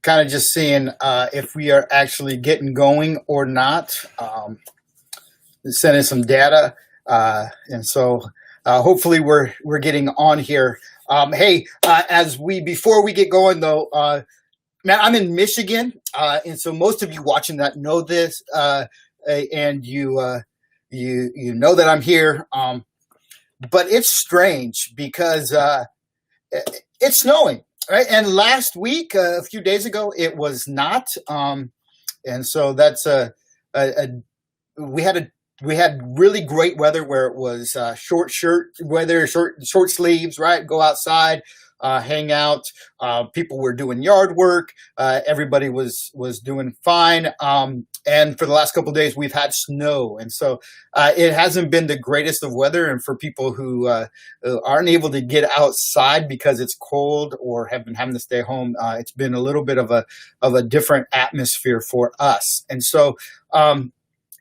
kind of just seeing if we are actually getting going or not. Sending some data, and so hopefully we're getting on here. Hey, before we get going though, man, I'm in Michigan, and so most of you watching that know this, and you know that I'm here. But it's strange because it's snowing, right? And last week, a few days ago, it was not, and so that's we had really great weather where it was short shirt weather, short sleeves, right? Go outside, hang out. People were doing yard work. Everybody was doing fine. And for the last couple of days, we've had snow, and so it hasn't been the greatest of weather. And for people who aren't able to get outside because it's cold or have been having to stay home, it's been a little bit of a different atmosphere for us. And so.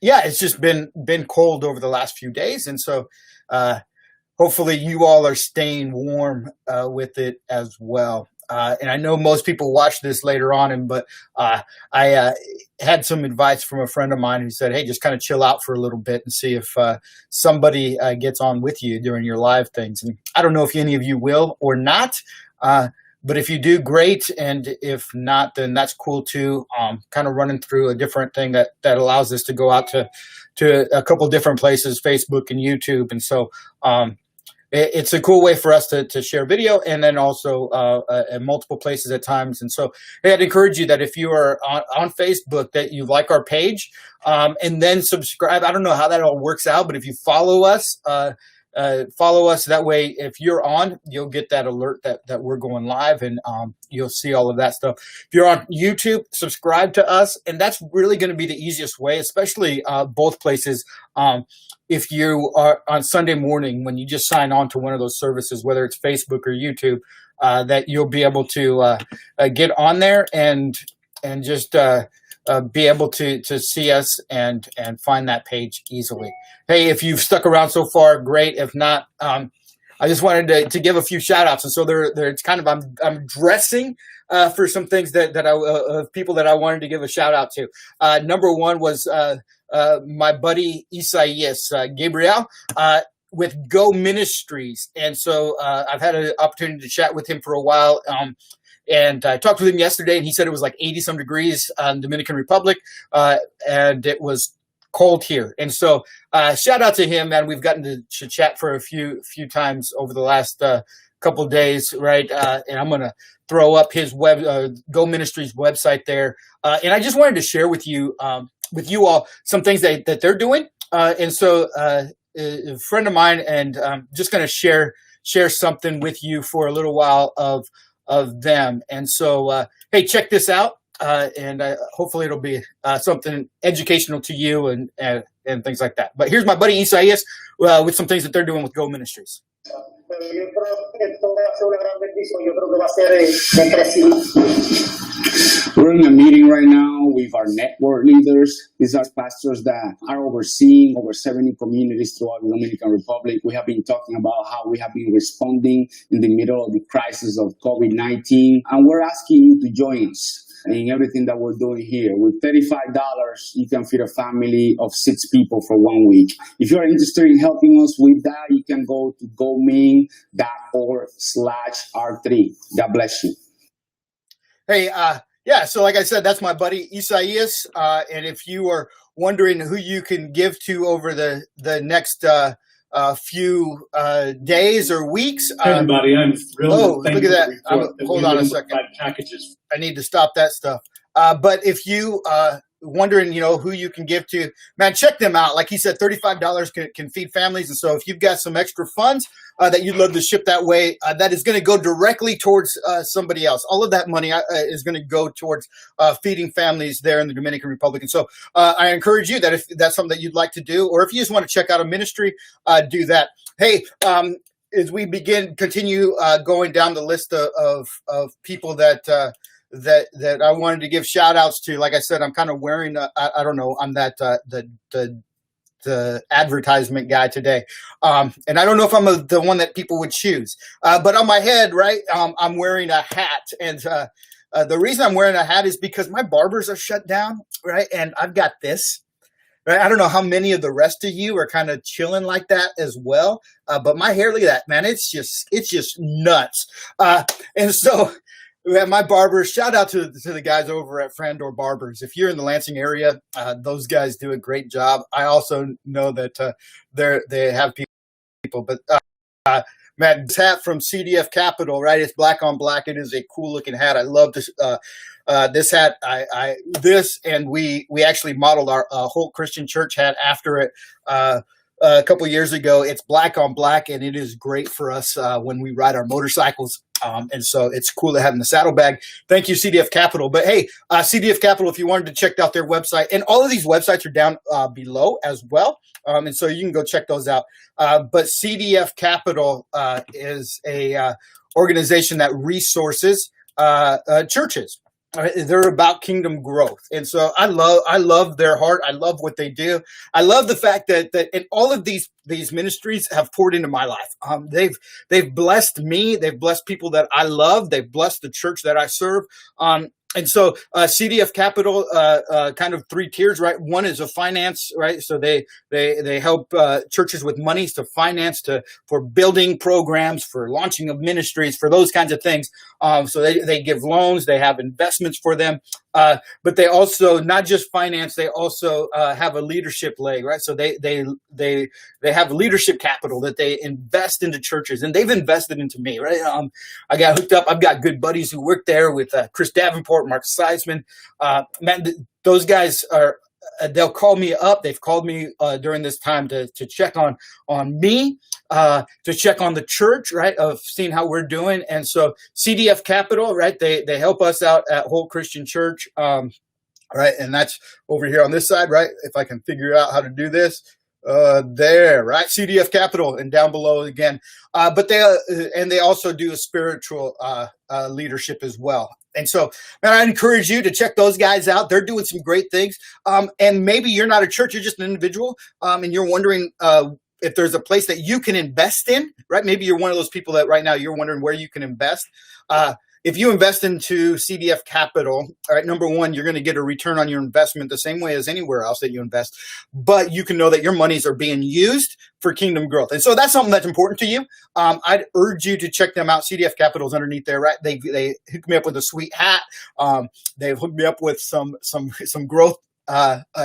Yeah, it's just been cold over the last few days. And so hopefully you all are staying warm with it as well. And I know most people watch this later on, but I had some advice from a friend of mine who said, hey, just kind of chill out for a little bit and see if somebody gets on with you during your live things. And I don't know if any of you will or not. But if you do, great. And if not, then that's cool too. Kind of running through a different thing that allows us to go out to a couple different places, Facebook and YouTube. And so it's a cool way for us to share video, and then also in multiple places at times. And so hey, I'd encourage you that if you are on Facebook, that you like our page and then subscribe. I don't know how that all works out, but if you follow us, that way if you're on, you'll get that alert that we're going live, and you'll see all of that stuff. If you're on YouTube, subscribe to us, and that's really going to be the easiest way, especially both places. If you are on Sunday morning, when you just sign on to one of those services, whether it's Facebook or YouTube, that you'll be able to get on there and just be able to see us and find that page easily. Hey, if you've stuck around so far, great. If not, I just wanted to give a few shout outs. And so it's kind of, I'm dressing for some things that people that I wanted to give a shout out to. Number one was my buddy Isaias Gabriel with Go Ministries. And so I've had an opportunity to chat with him for a while. And I talked with him yesterday, and he said it was like 80-some degrees in Dominican Republic, and it was cold here. And so shout out to him, man. We've gotten to chat for a few times over the last couple of days, right? And I'm going to throw up his Go Ministries website there. And I just wanted to share with you all some things that they're doing. And so a friend of mine, and I'm just going to share something with you for a little while of them. And so, hey, check this out. And hopefully it'll be something educational to you and things like that. But here's my buddy Isaias with some things that they're doing with Go Ministries. We're in a meeting right now with our network leaders. These are pastors that are overseeing over 70 communities throughout the Dominican Republic. We have been talking about how we have been responding in the middle of the crisis of COVID-19. And we're asking you to join us in everything that we're doing here. With $35, you can feed a family of 6 people for 1 week. If you're interested in helping us with that, you can go to gomain.org/R3. God bless you. Hey, yeah, so like I said, that's my buddy Isaias. And if you are wondering who you can give to over the next few days or weeks. Everybody, I'm thrilled. Oh, look at that. Hold on a second. Packages. I need to stop that stuff. But if you wondering, who you can give to, man, check them out. Like he said, $35 can feed families. And so if you've got some extra funds that you'd love to ship that way, that is going to go directly towards somebody else. All of that money is going to go towards feeding families there in the Dominican Republic. And so I encourage you that if that's something that you'd like to do, or if you just want to check out a ministry, do that. Hey, as we continue going down the list of people that I wanted to give shout outs to. Like I said, I'm kind of wearing, I don't know, I'm that, the advertisement guy today. And I don't know if I'm the one that people would choose, but on my head, right. I'm wearing a hat, and the reason I'm wearing a hat is because my barbers are shut down, right? And I've got this. Right? I don't know how many of the rest of you are kind of chilling like that as well. But my hair, look at that, man. It's just nuts. And so my barbers, shout out to the guys over at Frandor Barbers. If you're in the Lansing area, those guys do a great job. I also know that they have people, but man, this hat from CDF Capital, right? It's black on black. It is a cool looking hat. I love this. This hat, and we actually modeled our Holt Christian Church hat after it a couple years ago. It's black on black, and it is great for us when we ride our motorcycles. And so it's cool to have in the saddlebag. Thank you, CDF Capital. But hey, CDF Capital, if you wanted to check out their website, and all of these websites are down below as well. And so you can go check those out. But CDF Capital is a organization that resources churches. They're about kingdom growth. And so I love their heart. I love what they do. I love the fact that in all of these ministries have poured into my life. They've blessed me. They've blessed people that I love. They've blessed the church that I serve. And so CDF Capital, kind of three tiers, right? One is a finance, right? So they help churches with monies to finance for building programs, for launching of ministries, for those kinds of things. So they give loans, they have investments for them. But they also not just finance, they also have a leadership leg, right? So they have leadership capital that they invest into churches, and they've invested into me, right? I got hooked up. I've got good buddies who work there with Chris Davenport, Mark Seisman. Man, those guys are. They'll call me up. They've called me during this time to check on me, to check on the church, right, of seeing how we're doing. And so CDF Capital, right, they help us out at Holt Christian Church, right, and that's over here on this side, right, if I can figure out how to do this. There, right, CDF Capital, and down below again. But they also do a spiritual leadership as well. And so, man, I encourage you to check those guys out. They're doing some great things. And maybe you're not a church, you're just an individual, and you're wondering if there's a place that you can invest in, right? Maybe you're one of those people that right now you're wondering where you can invest. If you invest into CDF Capital, all right, number one, you're going to get a return on your investment the same way as anywhere else that you invest, but you can know that your monies are being used for kingdom growth. And so that's something that's important to you. I'd urge you to check them out. CDF Capital is underneath there, right? They hooked me up with a sweet hat. They've hooked me up with some growth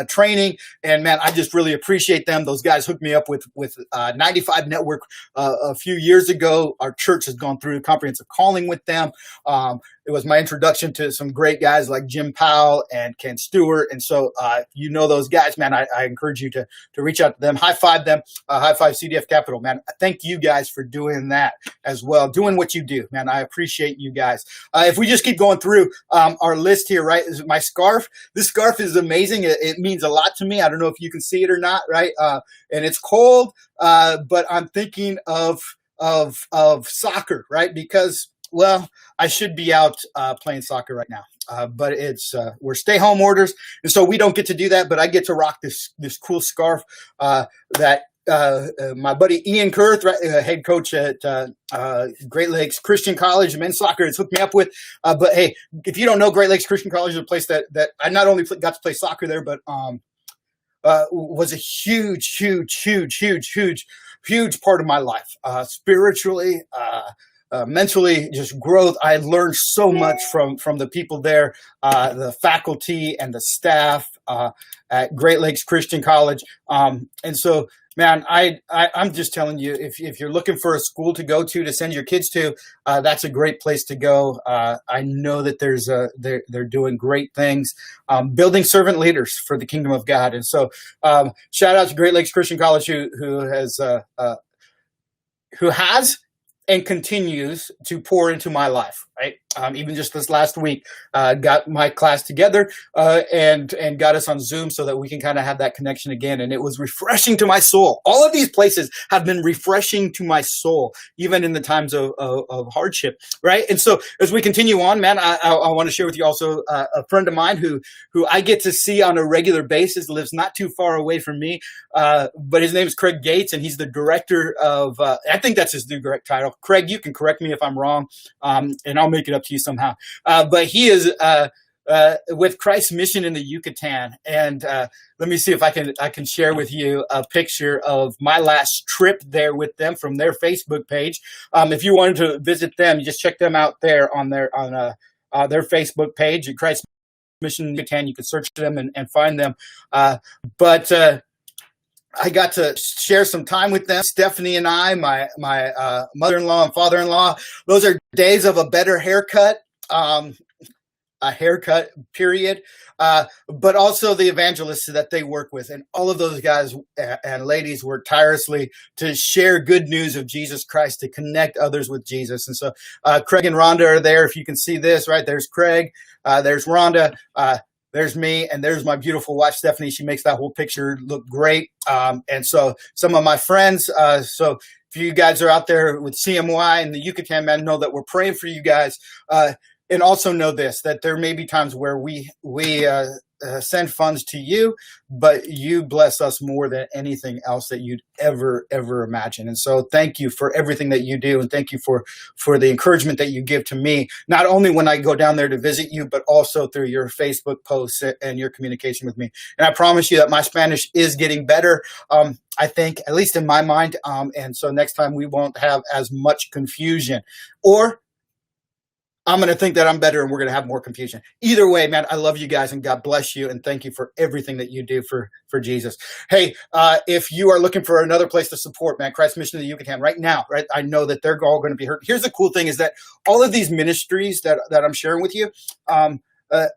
training, and man, I just really appreciate them. Those guys hooked me up with 95 Network a few years ago. Our church has gone through comprehensive calling with them. It was my introduction to some great guys like Jim Powell and Ken Stewart. And so, you know those guys, man, I encourage you to reach out to them, high five them, high five CDF Capital, man. Thank you guys for doing that as well, doing what you do, man. I appreciate you guys. If we just keep going through our list here, right, is my scarf. This scarf is amazing. It means a lot to me. I don't know if you can see it or not, right? And it's cold, but I'm thinking of soccer, right? Because, well, I should be out playing soccer right now, but it's we're stay-home orders, and so we don't get to do that. But I get to rock this cool scarf that my buddy Ian Kurth, right, head coach at Great Lakes Christian College men's soccer, has hooked me up with. But hey, if you don't know, Great Lakes Christian College is a place that I not only got to play soccer there, but was a huge part of my life, spiritually, mentally, just growth. I learned so much from the people there, the faculty and the staff at Great Lakes Christian College. And so, man, I'm just telling you, if you're looking for a school to go to send your kids to, that's a great place to go. I know that they're doing great things, building servant leaders for the kingdom of God. And so, shout out to Great Lakes Christian College, who has and continues to pour into my life, right? Even just this last week, got my class together and got us on Zoom so that we can kind of have that connection again. And it was refreshing to my soul. All of these places have been refreshing to my soul, even in the times of hardship, right? And so as we continue on, man, I want to share with you also a friend of mine who I get to see on a regular basis, lives not too far away from me, but his name is Craig Gates, and he's the director of, I think that's his new direct title, Craig, you can correct me if I'm wrong, and I'll make it up to you somehow. But he is with Christ's Mission in the Yucatan, and let me see if I can share with you a picture of my last trip there with them from their Facebook page. If you wanted to visit them, you just check them out there on their Facebook page at Christ's Mission in the Yucatan. You can search them and find them. But I got to share some time with them. Stephanie and I, my mother-in-law and father-in-law. Those are days of a better haircut. A haircut period, but also the evangelists that they work with. And all of those guys and ladies work tirelessly to share good news of Jesus Christ, to connect others with Jesus. And so Craig and Rhonda are there. If you can see this, right, there's Craig, there's Rhonda, there's me, and there's my beautiful wife, Stephanie. She makes that whole picture look great. And so some of my friends, so if you guys are out there with CMY and the Yucatan, man, know that we're praying for you guys. And also know this, that there may be times where we send funds to you, but you bless us more than anything else that you'd ever imagine. And so thank you for everything that you do. And thank you for the encouragement that you give to me, not only when I go down there to visit you, but also through your Facebook posts and your communication with me. And I promise you that my Spanish is getting better. I think, at least in my mind. And so next time we won't have as much confusion, or I'm going to think that I'm better and we're going to have more confusion. Either way, man, I love you guys and God bless you. And thank you for everything that you do for Jesus. Hey, if you are looking for another place to support, man, Christ's Mission in the Yucatan right now, right? I know that they're all going to be hurt. Here's the cool thing is that all of these ministries that I'm sharing with you,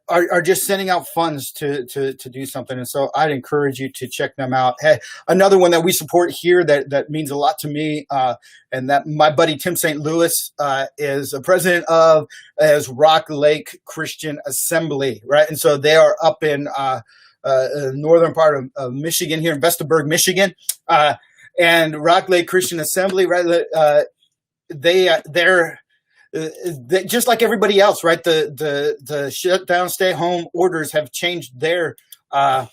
are just sending out funds to do something. And so I'd encourage you to check them out. Hey, another one that we support here that means a lot to me, and that my buddy Tim St. Louis is a president of, is Rock Lake Christian Assembly, right? And so they are up in northern part of Michigan, here in Vestaburg, Michigan, and Rock Lake Christian Assembly, right? They're just like everybody else, right? The shutdown, stay home orders have changed their the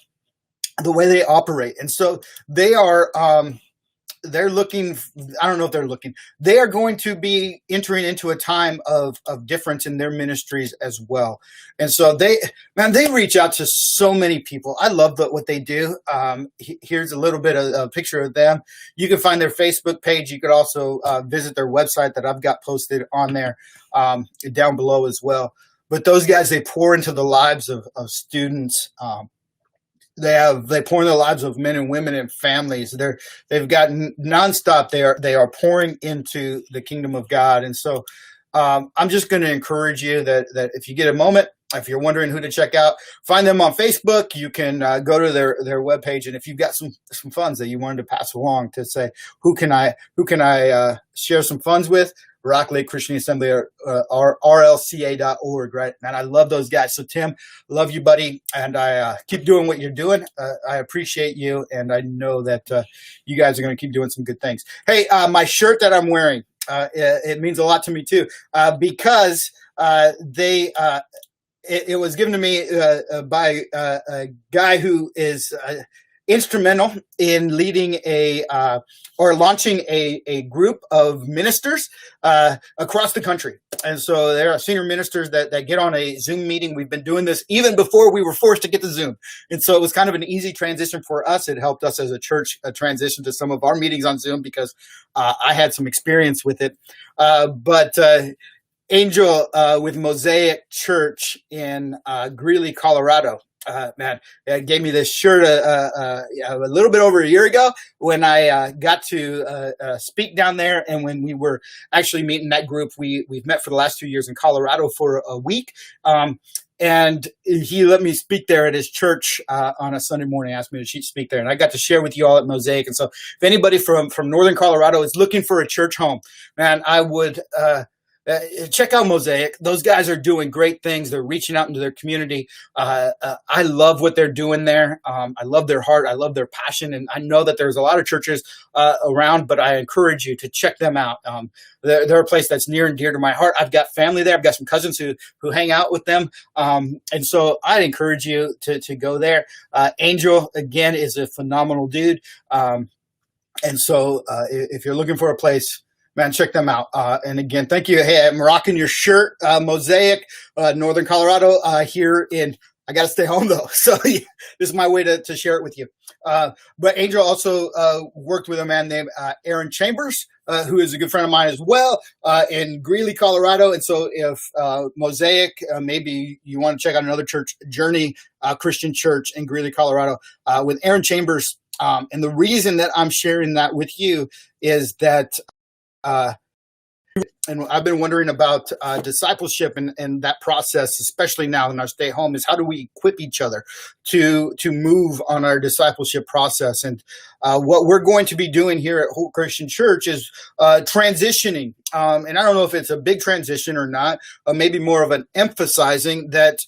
way they operate, and so they are they're looking. I don't know if they're looking. They are going to be entering into a time of difference in their ministries as well, and so they reach out to so many people. I love what they do. Here's a little bit of a picture of them. You can find their Facebook page. You could also visit their website that I've got posted on there down below as well. But those guys, they pour into the lives of students. They pour in the lives of men and women and families. They've got nonstop. They are pouring into the kingdom of God. And so I'm just going to encourage you that if you get a moment, if you're wondering who to check out, find them on Facebook. You can go to their webpage, and if you've got some funds that you wanted to pass along to say, who can I share some funds with? Rock Lake Christian Assembly, or rlca.org, right? And I love those guys. So Tim, love you, buddy, and I keep doing what you're doing. I appreciate you, and I know that you guys are going to keep doing some good things. Hey, my shirt that I'm wearing, it means a lot to me too, because it was given to me by a guy who is instrumental in leading or launching a group of ministers across the country. And so there are senior ministers that get on a Zoom meeting. We've been doing this even before we were forced to get to Zoom. And so it was kind of an easy transition for us. It helped us as a church transition to some of our meetings on Zoom because I had some experience with it. But Angel with Mosaic Church in Greeley, Colorado, man, gave me this shirt a little bit over a year ago when I got to speak down there. And when we were actually meeting that group, we've met for the last 2 years in Colorado for a week. And he let me speak there at his church on a Sunday morning, asked me to speak there. And I got to share with you all at Mosaic. And so if anybody from Northern Colorado is looking for a church home, man, I would check out Mosaic. Those guys are doing great things. They're reaching out into their community. I love what they're doing there. I love their heart. I love their passion. And I know that there's a lot of churches around, but I encourage you to check them out. They're a place that's near and dear to my heart. I've got family there. I've got some cousins who hang out with them. And so I'd encourage you to go there. Angel, again, is a phenomenal dude. And so if you're looking for a place, Man, check them out. And again, thank you. Hey, I'm rocking your shirt, Mosaic, Northern Colorado, here in, I got to stay home though. So this is my way to share it with you. But Angel also worked with a man named Aaron Chambers, who is a good friend of mine as well, in Greeley, Colorado. And so if Mosaic, maybe you want to check out another church, Journey Christian Church in Greeley, Colorado, with Aaron Chambers. And the reason that I'm sharing that with you is that and I've been wondering about discipleship and that process, especially now in our stay home, is how do we equip each other to move on our discipleship process? And what we're going to be doing here at Holt Christian Church is transitioning. And I don't know if it's a big transition or not, maybe more of an emphasizing that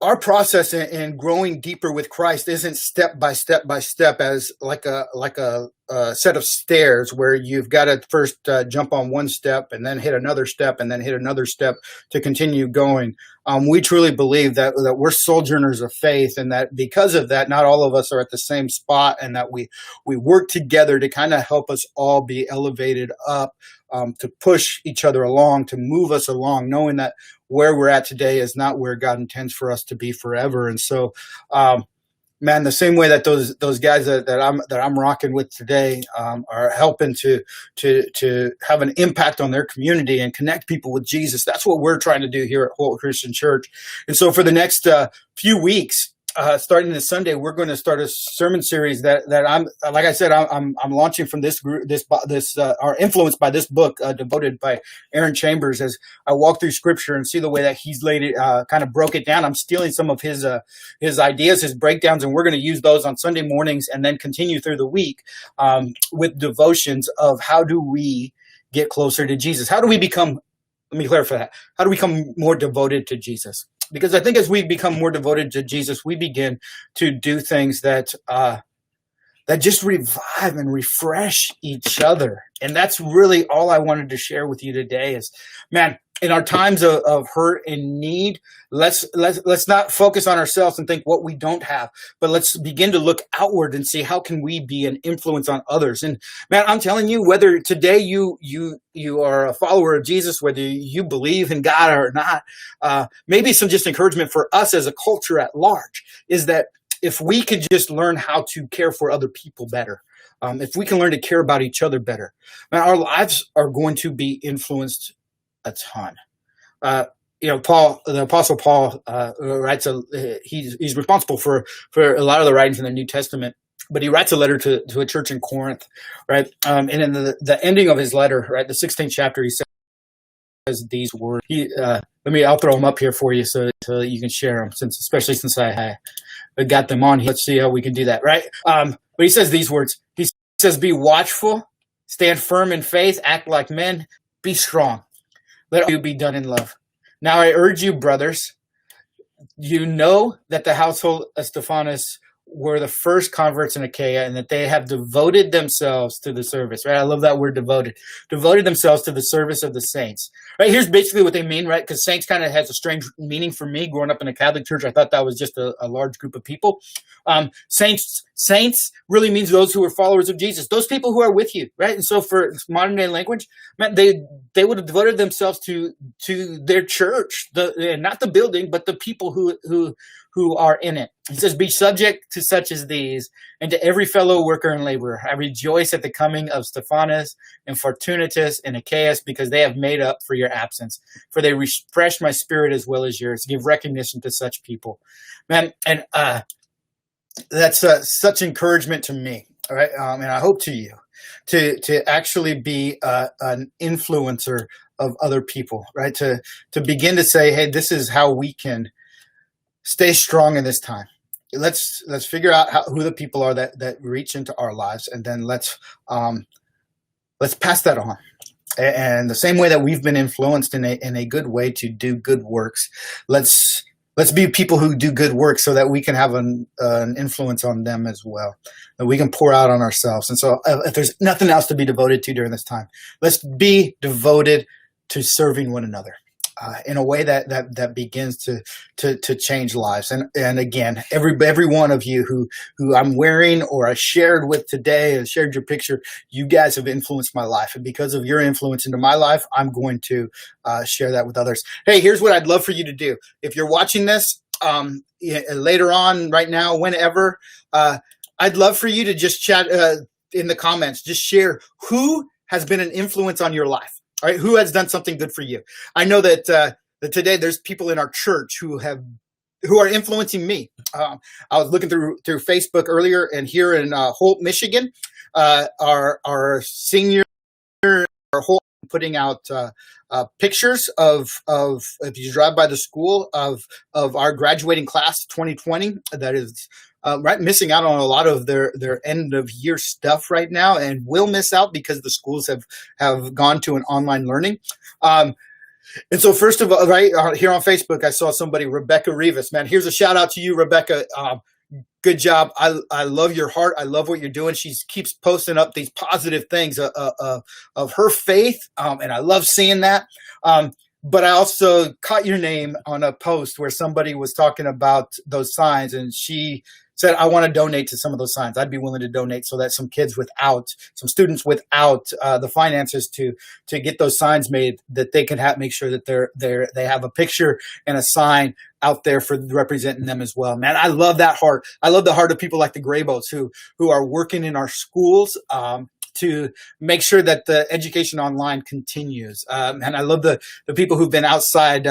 our process in growing deeper with Christ isn't step by step by step as like a set of stairs where you've got to first jump on one step and then hit another step and then hit another step to continue going. We truly believe that we're sojourners of faith, and that because of that, not all of us are at the same spot, and that we work together to kind of help us all be elevated up, to push each other along, to move us along, knowing that where we're at today is not where God intends for us to be forever. And so, man, the same way that those guys that I'm rocking with today are helping to have an impact on their community and connect people with Jesus. That's what we're trying to do here at Holt Christian Church. And so for the next few weeks, starting this Sunday, we're going to start a sermon series that I'm, like I said, I'm launching from this group, are influenced by this book, devoted by Aaron Chambers. As I walk through Scripture and see the way that he's laid it, kind of broke it down, I'm stealing some of his ideas, his breakdowns, and we're going to use those on Sunday mornings and then continue through the week with devotions of how do we get closer to Jesus? How do we become? Let me clarify that. How do we become more devoted to Jesus? Because I think as we become more devoted to Jesus, we begin to do things that just revive and refresh each other. And that's really all I wanted to share with you today is, man, in our times of hurt and need, let's not focus on ourselves and think what we don't have, but let's begin to look outward and see how can we be an influence on others. And man, I'm telling you, whether today you are a follower of Jesus, whether you believe in God or not, maybe some just encouragement for us as a culture at large is that if we could just learn how to care for other people better, if we can learn to care about each other better, man, our lives are going to be influenced a ton. Paul, the Apostle Paul, writes he's responsible for a lot of the writings in the New Testament, but he writes a letter to a church in Corinth, right? And in the ending of his letter, right, the 16th chapter, he says these words. I'll throw them up here for you so you can share them, especially since I got them on here. Let's see how we can do that, right? But he says these words. He says, "Be watchful, stand firm in faith, act like men, be strong. Let all you be done in love. Now I urge you, brothers, you know that the household of Stephanus were the first converts in Achaia, and that they have devoted themselves to the service." Right? I love that word, devoted. Devoted themselves to the service of the saints. Right? Here's basically what they mean, right? Because saints kind of has a strange meaning for me. Growing up in a Catholic church, I thought that was just a large group of people. Saints really means those who are followers of Jesus. Those people who are with you, right? And so for modern day language, man, they would have devoted themselves to their church, not the building, but the people who are in it. He says, "Be subject to such as these, and to every fellow worker and laborer. I rejoice at the coming of Stephanus and Fortunatus and Achaeus, because they have made up for your absence. For they refreshed my spirit as well as yours. Give recognition to such people." Man, and that's such encouragement to me, all right? And I hope to you to actually be an influencer of other people, right? To begin to say, hey, this is how we can stay strong in this time. Let's figure out who the people are that reach into our lives, and then let's pass that on. And the same way that we've been influenced in a good way to do good works, let's be people who do good work so that we can have an influence on them as well, that we can pour out on ourselves. And so if there's nothing else to be devoted to during this time, let's be devoted to serving one another. in a way that begins to change lives. And again, every one of you who I'm wearing or I shared with today and shared your picture, you guys have influenced my life. And because of your influence into my life, I'm going to share that with others. Hey, here's what I'd love for you to do. If you're watching this later on, right now, whenever, I'd love for you to just chat in the comments, just share who has been an influence on your life. All right, who has done something good for you? I know that that today there's people in our church who are influencing me. I was looking through Facebook earlier, and here in Holt, Michigan, our senior are putting out pictures of if you drive by the school of our graduating class 2020 that is missing out on a lot of their end of year stuff right now, and will miss out because the schools have gone to an online learning. And so first of all, here on Facebook, I saw somebody, Rebecca Rivas. Man, here's a shout out to you, Rebecca. Good job. I love your heart. I love what you're doing. She keeps posting up these positive things of her faith, and I love seeing that. But I also caught your name on a post where somebody was talking about those signs, and she said, I want to donate to some of those signs. I'd be willing to donate so that some students without the finances to get those signs made, that they can make sure that they have a picture and a sign out there for representing them as well. Man, I love that heart. I love the heart of people like the Grayboats who are working in our schools to make sure that the education online continues. And I love the people who've been outside.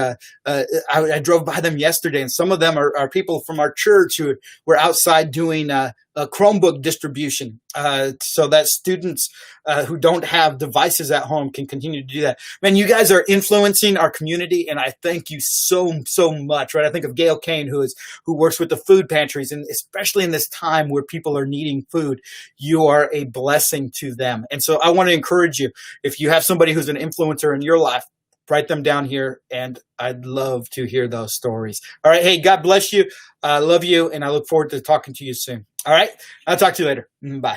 I drove by them yesterday, and some of them are people from our church who were outside doing a Chromebook distribution so that students who don't have devices at home can continue to do that. Man, you guys are influencing our community, and I thank you so much. Right? I think of Gail Kane, who works with the food pantries, and especially in this time where people are needing food, you are a blessing to them. And so I want to encourage you, if you have somebody who's an influencer in your life, write them down here, and I'd love to hear those stories. All right. Hey, God bless you. I love you, and I look forward to talking to you soon. All right. I'll talk to you later. Bye.